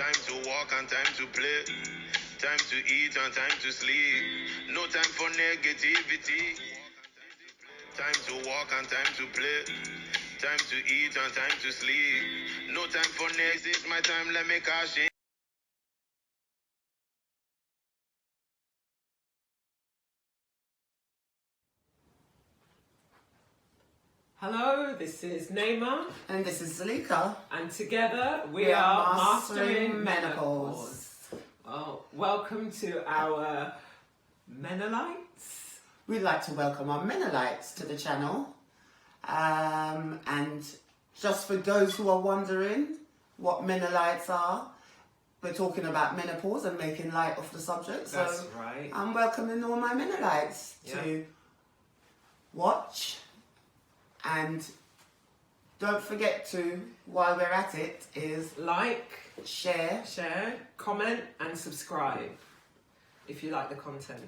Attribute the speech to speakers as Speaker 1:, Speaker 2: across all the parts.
Speaker 1: Time to walk and time to play. Time to eat and time to sleep. No time for negativity. Time to walk and time to play. Time to eat and time to sleep. No time for next. It's my time, let me cash in.
Speaker 2: Hello, this is Naima.
Speaker 3: And this is Zalika.
Speaker 2: And together we are Mastering Menopause. Well, welcome to our Menolites.
Speaker 3: We'd like to welcome our Menolites to the channel. And just for those who are wondering what Menolites are, we're talking about menopause and making light of the subject.
Speaker 2: That's right.
Speaker 3: I'm welcoming all my Menolites to watch. And don't forget to, while we're at it, is
Speaker 2: like,
Speaker 3: share,
Speaker 2: comment and subscribe if you like the content.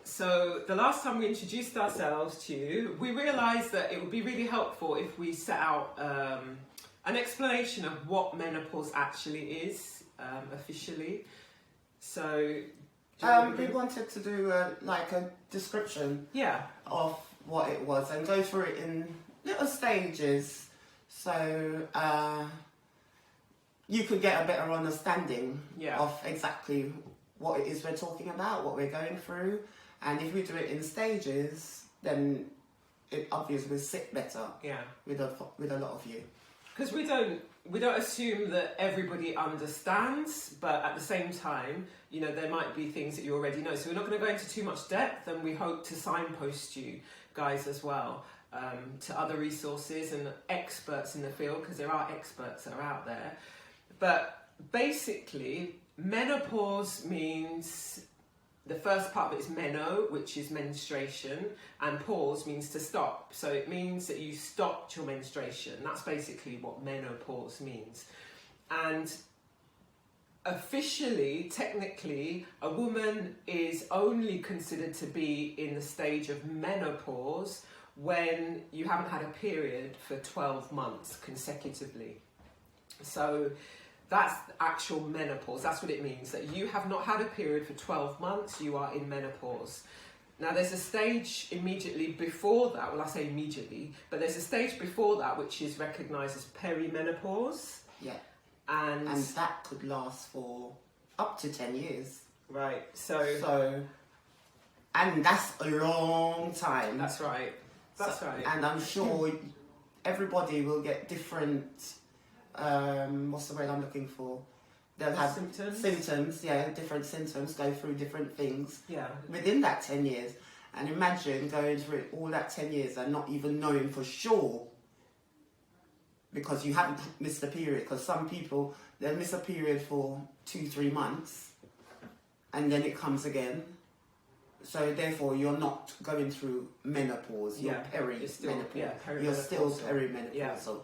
Speaker 2: So the last time we introduced ourselves to you, we realised that it would be really helpful if we set out an explanation of what menopause actually is officially. So
Speaker 3: we wanted to do a description of what it was and go through it in little stages so you could get a better understanding of exactly what it is we're talking about, what we're going through. And if we do it in stages, then it obviously will sit better with a lot of you.
Speaker 2: Because we don't assume that everybody understands, but at the same time, you know, there might be things that you already know. So we're not going to go into too much depth, and we hope to signpost you guys as well to other resources and experts in the field, because there are experts that are out there. But basically, menopause means, the first part of it is meno, which is menstruation, and pause means to stop. So it means that you stopped your menstruation. That's basically what menopause means. And officially, technically, a woman is only considered to be in the stage of menopause when you haven't had a period for 12 months consecutively. So that's actual menopause. That's what it means, that you have not had a period for 12 months, you are in menopause. Now there's a stage immediately before that, well I say immediately, but there's a stage before that which is recognised as perimenopause.
Speaker 3: Yeah.
Speaker 2: And
Speaker 3: that could last for up to 10 years.
Speaker 2: Right, so
Speaker 3: and that's a long time.
Speaker 2: That's right. Right.
Speaker 3: And I'm sure everybody will get different, what's the word I'm looking for? They'll have
Speaker 2: symptoms,
Speaker 3: different symptoms, go through different things within that 10 years. And imagine going through all that 10 years and not even knowing for sure, because you haven't missed a period. Because some people, they'll miss a period for 2-3 months and then it comes again. So therefore you're not going through menopause, you're perimenopause. You're still perimenopausal.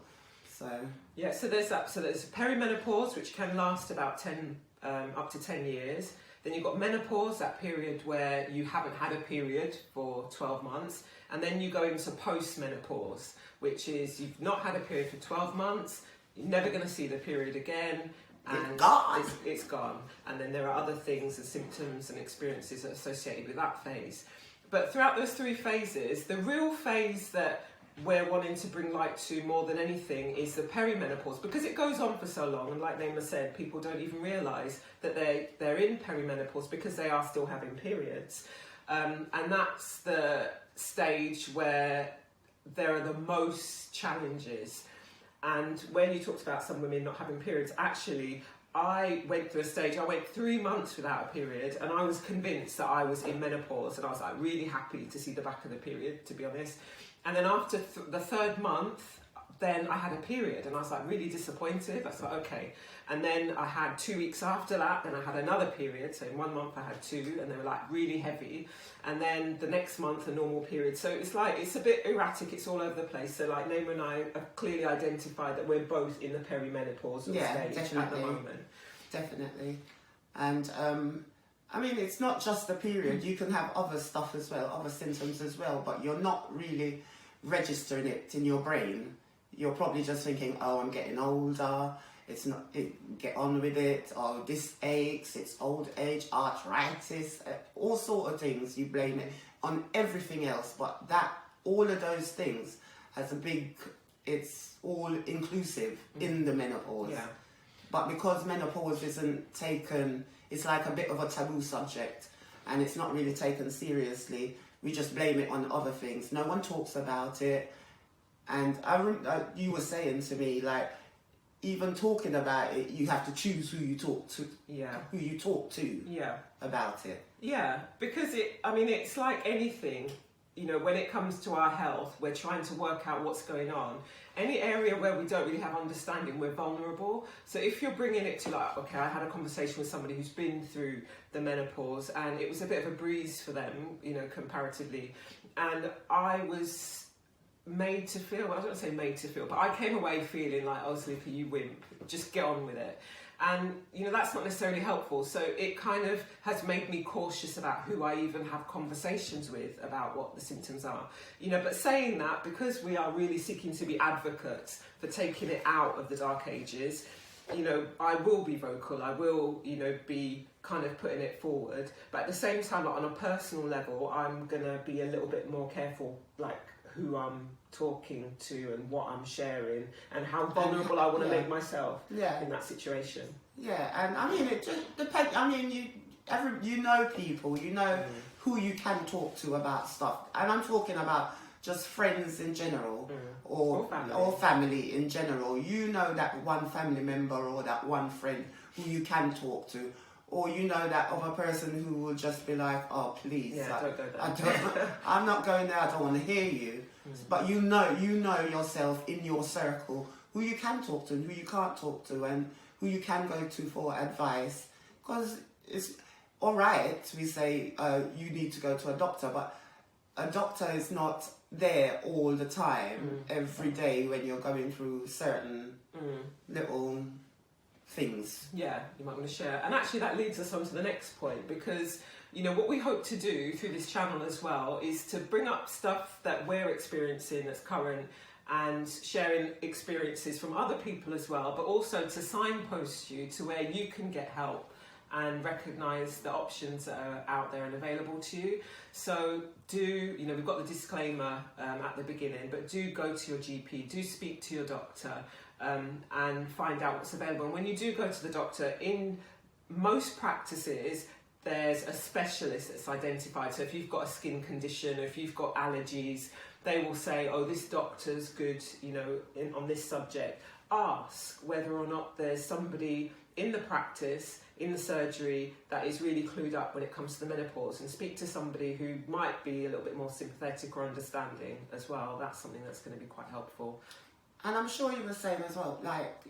Speaker 2: Yeah.
Speaker 3: So
Speaker 2: there's that. So there's perimenopause, which can last about up to 10 years. Then you've got menopause, that period where you haven't had a period for 12 months. And then you go into post-menopause, which is you've not had a period for 12 months, you're never going to see the period again, and it's gone. And then there are other things and symptoms and experiences associated with that phase. But throughout those 3 phases, the real phase that we're wanting to bring light to more than anything is the perimenopause, because it goes on for so long, and like Naima said, people don't even realise that they're in perimenopause because they are still having periods. And that's the stage where there are the most challenges. And when you talked about some women not having periods, actually I went through a stage, I went 3 months without a period, and I was convinced that I was in menopause, and I was like really happy to see the back of the period, to be honest. And then after the 3rd month, then I had a period, and I was like really disappointed. I was like, okay. And then I had 2 weeks after that, then I had another period. So in 1 month I had 2, and they were like really heavy. And then the next month a normal period. So it's like, it's a bit erratic, it's all over the place. So like Naima and I have clearly identified that we're both in the perimenopausal stage at the moment.
Speaker 3: Definitely. And I mean, it's not just the period. You can have other stuff as well, other symptoms as well, but you're not really registering it in your brain. You're probably just thinking, oh, I'm getting older. it's not, get on with it, or this aches, it's old age, arthritis, all sort of things. You blame it on everything else, but all of those things has a big, it's all inclusive in the menopause.
Speaker 2: Yeah.
Speaker 3: But because menopause isn't taken, it's like a bit of a taboo subject, and it's not really taken seriously, we just blame it on other things. No one talks about it. And you were saying to me, like, even talking about it, you have to choose who you talk to.
Speaker 2: Yeah.
Speaker 3: Who you talk to.
Speaker 2: Yeah.
Speaker 3: About it.
Speaker 2: Yeah, because it's like anything. You know, when it comes to our health, we're trying to work out what's going on. Any area where we don't really have understanding, we're vulnerable. So if you're bringing it to like, okay, I had a conversation with somebody who's been through the menopause and it was a bit of a breeze for them, you know, comparatively. And I was made to feel, well, I don't want to say made to feel, but I came away feeling like, oh, Sleepy, you wimp, just get on with it. And, you know, that's not necessarily helpful. So it kind of has made me cautious about who I even have conversations with about what the symptoms are. You know, but saying that, because we are really seeking to be advocates for taking it out of the dark ages, you know, I will be vocal. I will, you know, be kind of putting it forward. But at the same time, like on a personal level, I'm going to be a little bit more careful, like who I'm talking to and what I'm sharing and how vulnerable I want to make myself in that situation. Yeah,
Speaker 3: and I mean, it just depends. I mean, you know people, you know who you can talk to about stuff. And I'm talking about just friends in general or family in general. You know that one family member or that one friend who you can talk to. Or you know that other person who will just be like, oh, please,
Speaker 2: don't go there.
Speaker 3: I'm not going there, I don't want to hear you. But you know yourself in your circle, who you can talk to and who you can't talk to and who you can go to for advice. Because it's all right, we say you need to go to a doctor, but a doctor is not there all the time, every day when you're going through certain little things.
Speaker 2: Yeah, you might want to share. And actually that leads us on to the next point, because you know what we hope to do through this channel as well is to bring up stuff that we're experiencing that's current and sharing experiences from other people as well, but also to signpost you to where you can get help and recognise the options that are out there and available to you. So we've got the disclaimer at the beginning, but do go to your GP, do speak to your doctor, and find out what's available. And when you do go to the doctor, in most practices, there's a specialist that's identified. So if you've got a skin condition, or if you've got allergies, they will say, oh, this doctor's good, you know, on this subject. Ask whether or not there's somebody in the practice, in the surgery, that is really clued up when it comes to the menopause, and speak to somebody who might be a little bit more sympathetic or understanding as well. That's something that's going to be quite helpful.
Speaker 3: And I'm sure you were saying as well, like,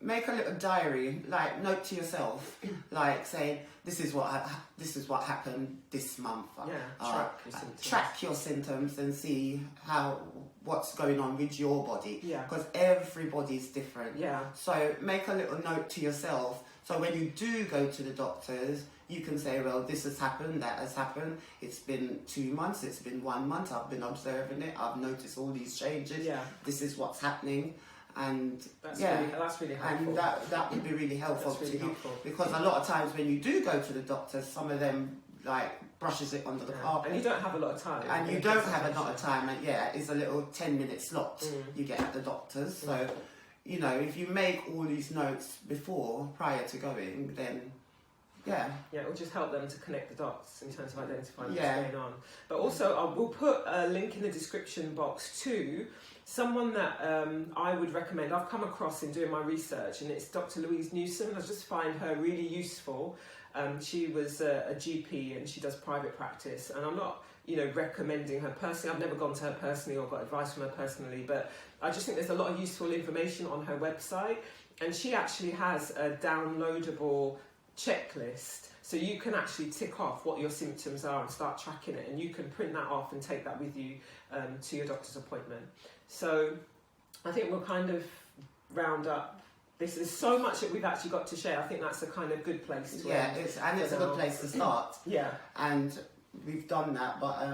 Speaker 3: make a little diary, like, note to yourself, like, say, this is what happened this month. Track your symptoms and see what's going on with your body. Yeah. Because everybody's different. Yeah. So make a little note to yourself. So when you do go to the doctors, you can say, well, this has happened, that has happened. It's been 2 months, it's been 1 month, I've been observing it, I've noticed all these changes. Yeah. This is what's happening. And
Speaker 2: that's really helpful.
Speaker 3: And that would be really helpful to you. Because a lot of times when you do go to the doctors, some of them like brushes it under the carpet.
Speaker 2: And you don't have a lot of time.
Speaker 3: And you don't have a lot of time. And it's a little 10-minute slot you get at the doctors. So, you know, if you make all these notes prior to going, then it will just help them to connect the dots in terms of identifying what's going on. But also, I will put a link in the description box to someone that I would recommend. I've come across in doing my research, and it's Dr. Louise Newsome. I just find her really useful. She was a GP and she does private practice, and I'm not, you know, recommending her personally. I've never gone to her personally or got advice from her personally, but I just think there's a lot of useful information on her website, and she actually has a downloadable checklist, so you can actually tick off what your symptoms are and start tracking it, and you can print that off and take that with you to your doctor's appointment. So I think we'll kind of round up. This is so much that we've actually got to share. I think that's a kind of good place to end. It's a good place to start. And we've done that, but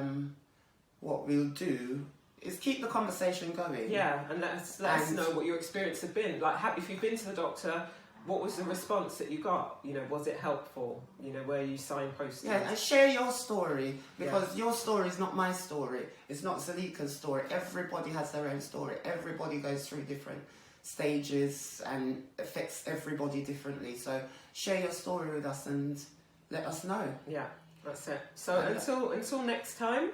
Speaker 3: what we'll do is keep the conversation going.
Speaker 2: Yeah, and let us know what your experience has been. Like, if you've been to the doctor, what was the response that you got? You know, was it helpful? You know, were you signposted?
Speaker 3: Yeah, and share your story, because your story is not my story. It's not Zalika's story. Everybody has their own story. Everybody goes through different stages and affects everybody differently. So share your story with us and let us know.
Speaker 2: Yeah, that's it. So until next time.